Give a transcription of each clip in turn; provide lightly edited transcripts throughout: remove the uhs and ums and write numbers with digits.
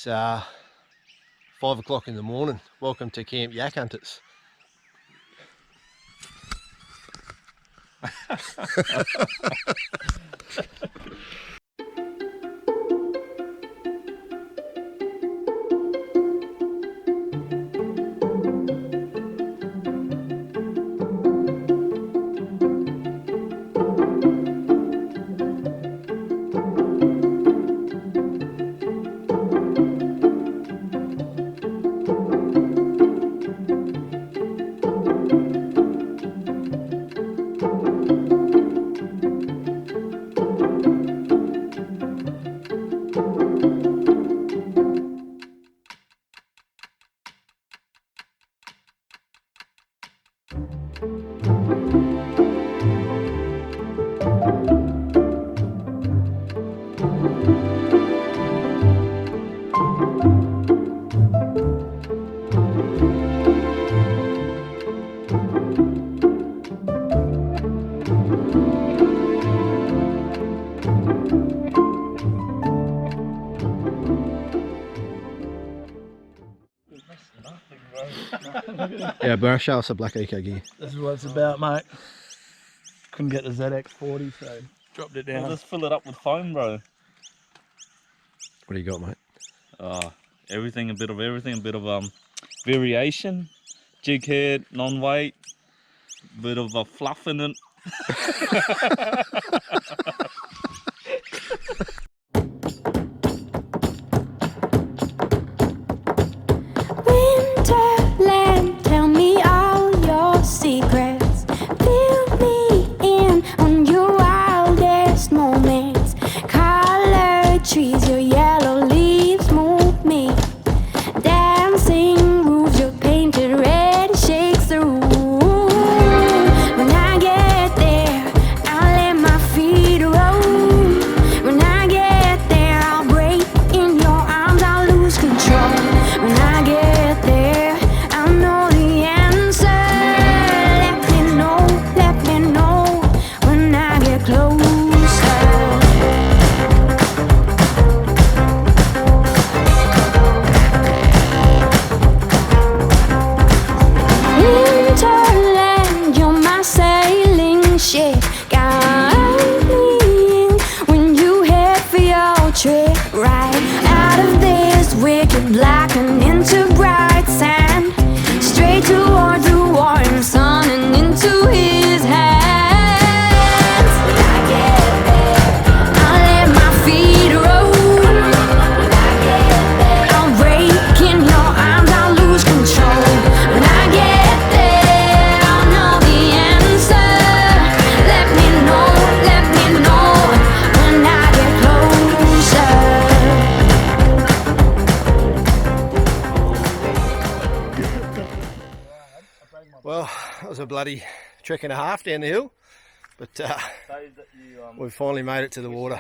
It's 5 o'clock in the morning. Welcome to Camp Yak Hunters. Yeah, bro, show us a black eco gear. This is what it's about, mate. Couldn't get the ZX40, so dropped it down. We'll just fill it up with foam, bro. What do you got, mate? Everything, a bit of variation. Jig head, non-weight, bit of a fluff in it. Winterland, tell me all your secrets. Fill me in on your wildest moments. Colored trees, your yellow leaves move me. Dancing roofs, your painted red shakes the room. When I get there, I'll let my feet roll. When I get there, I'll break in your arms, I'll lose control. When I get there, I'll know the answer. Let me know when I get closer. Winterland, you're my sailing ship. Guide me in when you head for your trip. Right out of this wicked black and into bright sand. Straight toward the warm sun and into his hands. When I get there, I'll let my feet roll. When I get there, I'll break in your arms, I'll lose control. When I get there, I'll know the answer. Let me know when I get closer. Well, that was a bloody trek and a half down the hill, but we've finally made it to the water.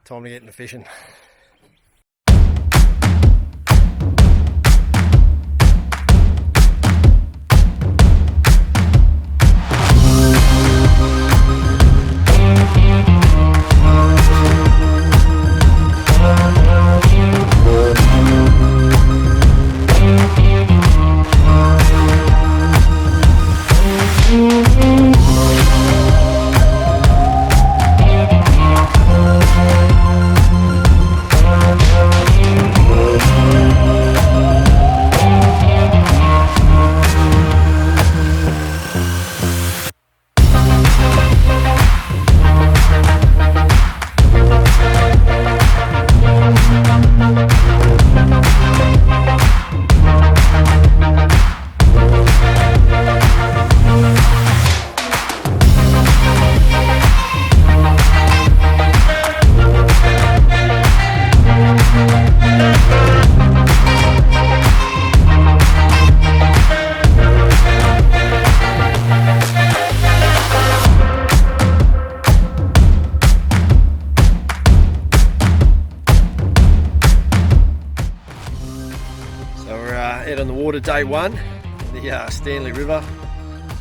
Time to get into fishing. Out on the water day one, the Stanley River.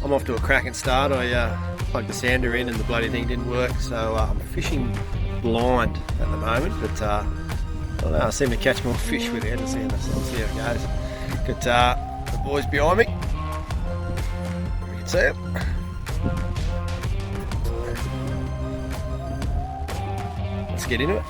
I'm off to a cracking start. I plugged the sander in and the bloody thing didn't work, so I'm fishing blind at the moment, but I don't know, I seem to catch more fish with it, so I'll see how it goes. Got the boys behind me. You can see them. Let's get into it.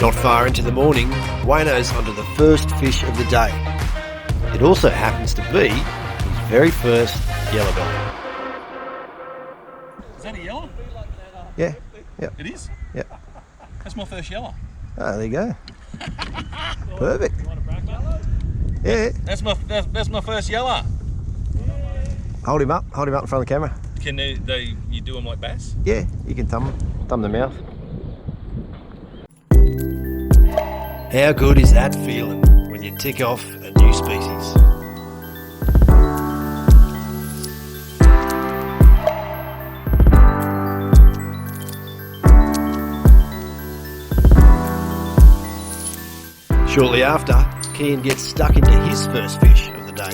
Not far into the morning, Wayno's onto the first fish of the day. It also happens to be his very first yellowbelly. Is that a yellow? Yeah, yeah, It is? yeah. That's my first yellow. Oh, there you go. Perfect. Yeah, That's my first yellow. hold him up in front of the camera. Can you do them like bass? Yeah, you can thumb the mouth. How good is that feeling when you tick off a new species? Shortly after, Khean gets stuck into his first fish of the day.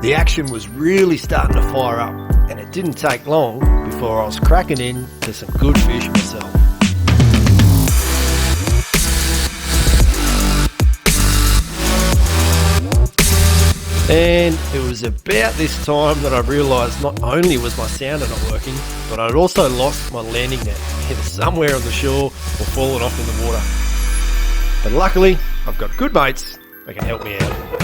The action was really starting to fire up, and it didn't take long before I was cracking into some good fish myself. And it was about this time that I realised not only was my sounder not working, but I'd also lost my landing net, either somewhere on the shore or fallen off in the water. But luckily, I've got good mates that can help me out.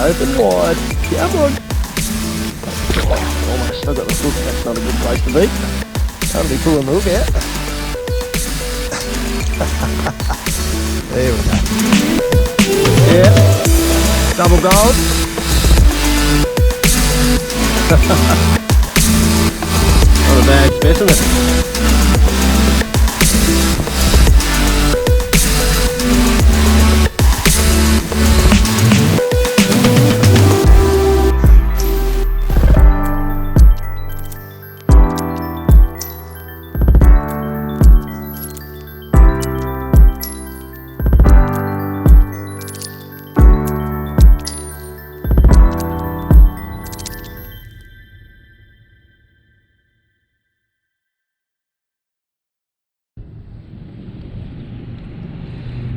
Open wide. Come on. Oh, almost. I've got the hook. That's not a good place to be. I'll be pulling the hook out. There we go. Yeah. Double gold. Not a bad specimen.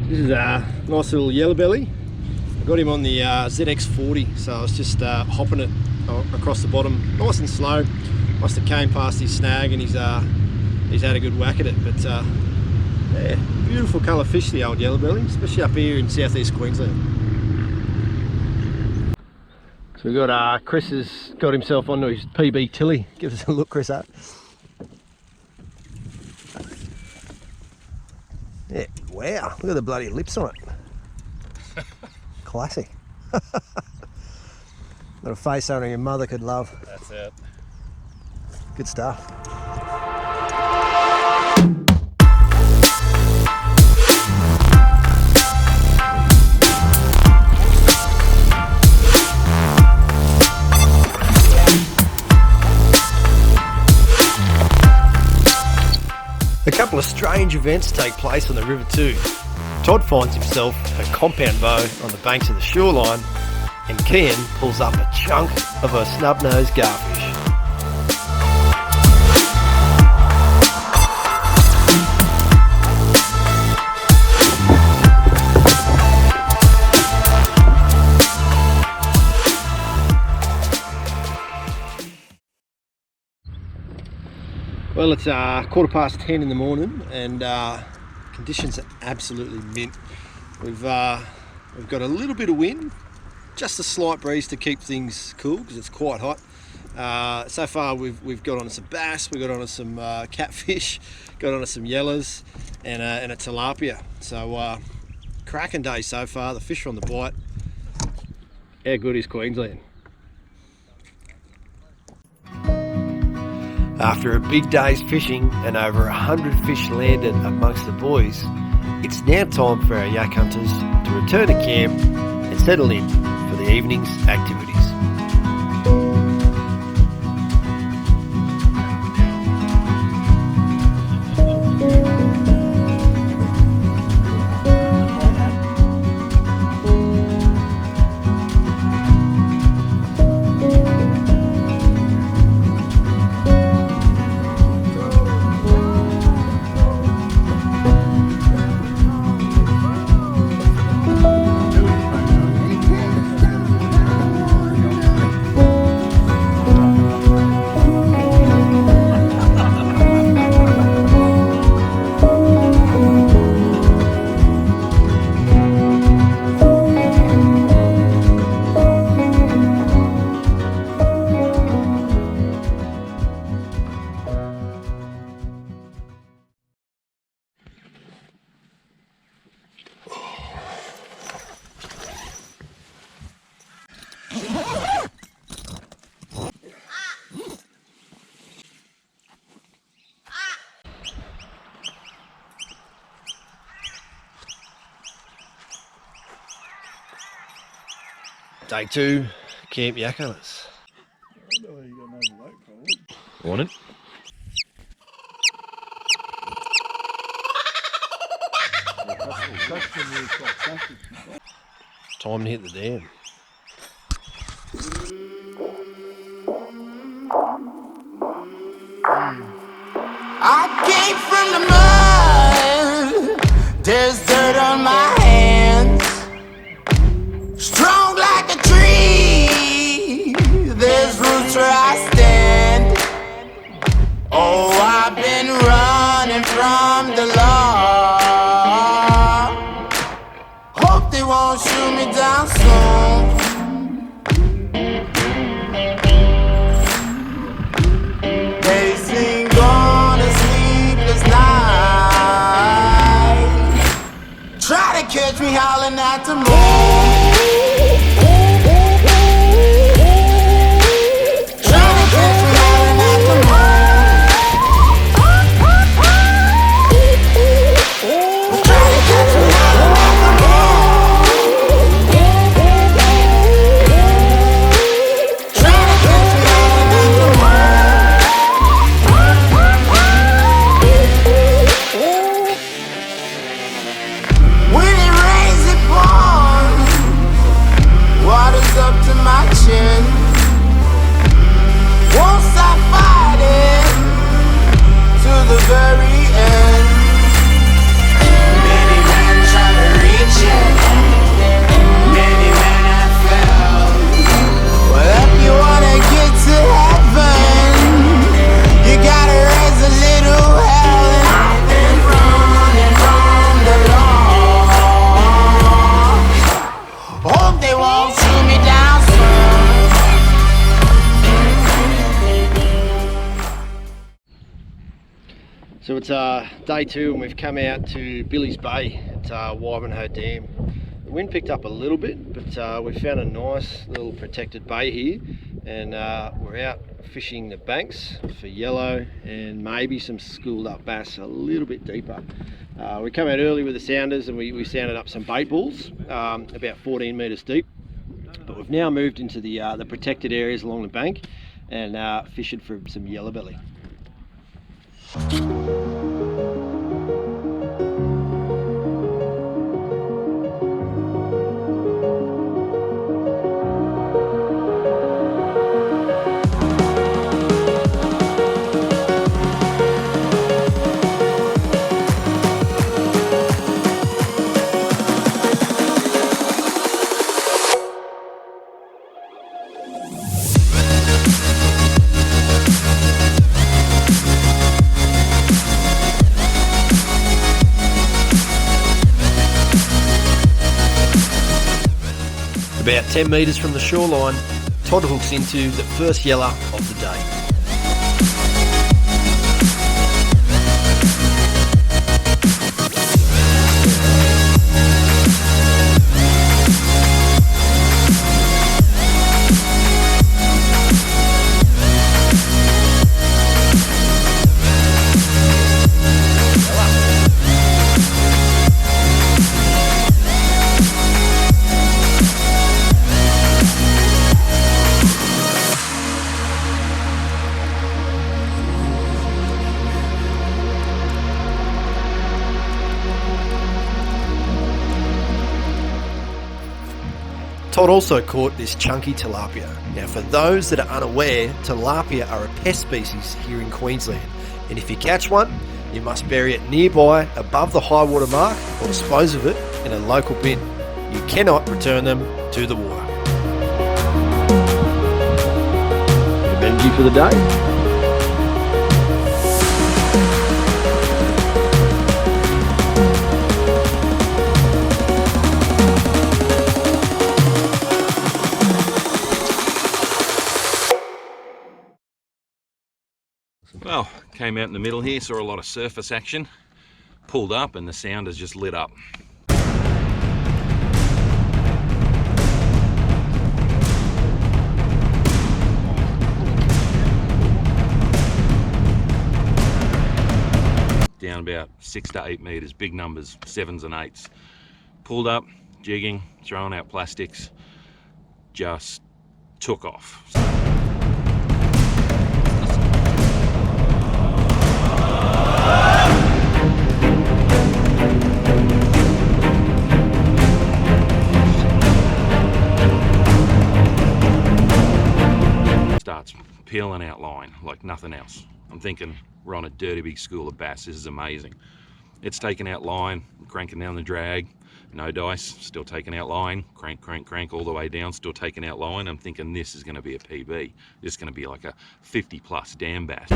This is a nice little yellow belly. I got him on the ZX40, so I was just hopping it across the bottom, nice and slow. Must have came past his snag and he's had a good whack at it. But yeah, beautiful colour fish, the old yellow belly, especially up here in South East Queensland. So we've got Chris has got himself onto his PB Tilly. Give us a look, Chris, up. Yeah, wow, look at the bloody lips on it. classic. Got a face only your mother could love. That's it. Good stuff. A couple of strange events take place on the river too. Todd finds himself a compound bow on the banks of the shoreline, and Khean pulls up a chunk of a snub-nosed garfish. Well, it's 10:15 in the morning, and conditions are absolutely mint. We've got a little bit of wind, just a slight breeze to keep things cool because it's quite hot. So far, we've got on some bass, we've got on some catfish, got on some yellows, and a tilapia. So cracking day so far. The fish are on the bite. How good is Queensland? After a big day's fishing and over 100 fish landed amongst the boys, it's now time for our Yak Hunters to return to camp and settle in for the evening's activities. Day 2, Camp Yak Hunters. Want it? Time to hit the dam. I came from the mud. There's dirt on my hands. Strong like a tree. There's roots where I stand. Oh, I've been running from the law. Hope they won't shoot me down soon. They sing on a sleepless night. Try to catch me howling at the moon. So it's day 2 and we've come out to Billy's Bay at Wivenhoe Dam. wind picked up a little bit, but we found a nice little protected bay here, and we're out fishing the banks for yellow and maybe some schooled up bass a little bit deeper. We came out early with the sounders and we sounded up some bait balls about 14 metres deep, but we've now moved into the protected areas along the bank and fished for some yellow belly. About 10 metres from the shoreline, Todd hooks into the first yeller of the day. Todd also caught this chunky tilapia. Now, for those that are unaware, tilapia are a pest species here in Queensland, and if you catch one, you must bury it nearby above the high water mark or dispose of it in a local bin. You cannot return them to the water. Benji for the day. Well, came out in the middle here, saw a lot of surface action, pulled up and the sound has just lit up. Down about 6 to 8 metres, big numbers, 7s and 8s. Pulled up, jigging, throwing out plastics, just took off. Starts peeling out line like nothing else. I'm thinking we're on a dirty big school of bass. This is amazing. It's taking out line, cranking down the drag, no dice, still taking out line, crank, crank, crank all the way down, still taking out line. I'm thinking this is going to be a PB. This is going to be like a 50 plus dam bass.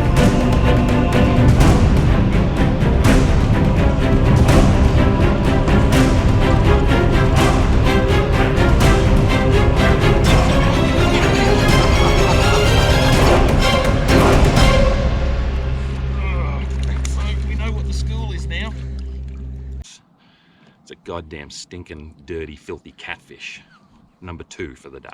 It's a goddamn stinking, dirty, filthy catfish. Number 2 for the day.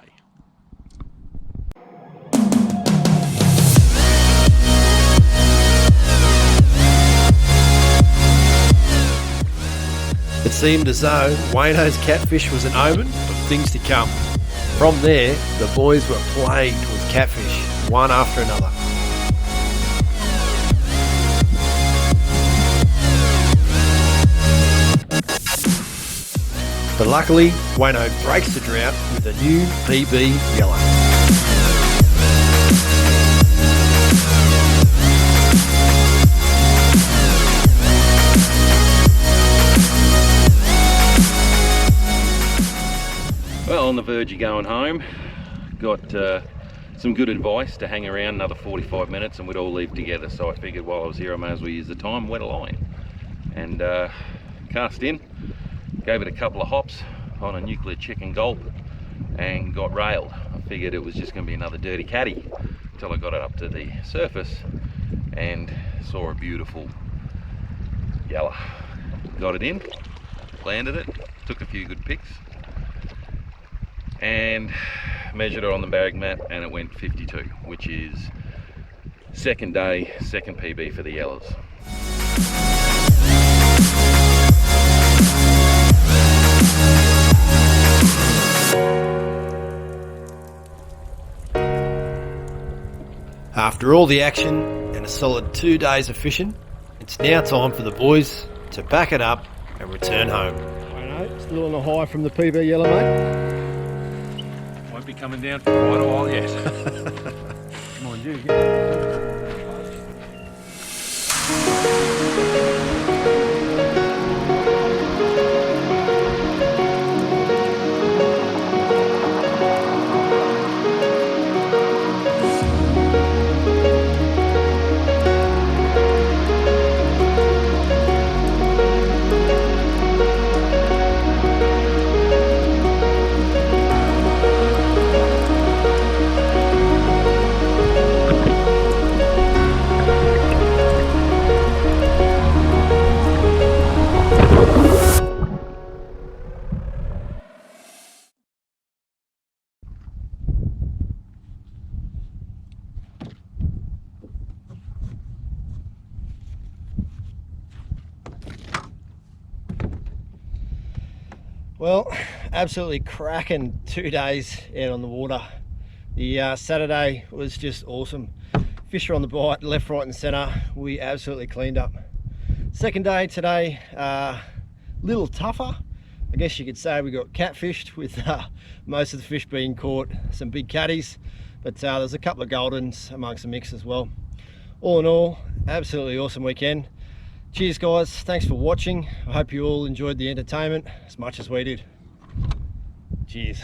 It seemed as though Wayno's catfish was an omen of things to come. From there, the boys were plagued with catfish, one after another. But luckily, Wayno breaks the drought with a new PB yellow. Well, on the verge of going home, got some good advice to hang around another 45 minutes and we'd all leave together. So I figured while I was here, I may as well use the time, wet a line. And cast in. Gave it a couple of hops on a nuclear chicken gulp and got railed. I figured it was just going to be another dirty catty until I got it up to the surface and saw a beautiful yellow. Got it in, landed it, took a few good picks and measured it on the barrack mat, and it went 52, which is second day, second PB for the yellows. After all the action and a solid 2 days of fishing, it's now time for the boys to pack it up and return home. I know, still on the high from the PB yellow, mate. Won't be coming down for quite a while yet. Mind you, yeah. Well, absolutely cracking 2 days out on the water. The Saturday was just awesome. Fish are on the bite, left, right and centre. We absolutely cleaned up. Second day today, little tougher. I guess you could say we got catfished with most of the fish being caught, some big catties, but there's a couple of goldens amongst the mix as well. All in all, absolutely awesome weekend. Cheers guys, thanks for watching. I hope you all enjoyed the entertainment as much as we did. Cheers.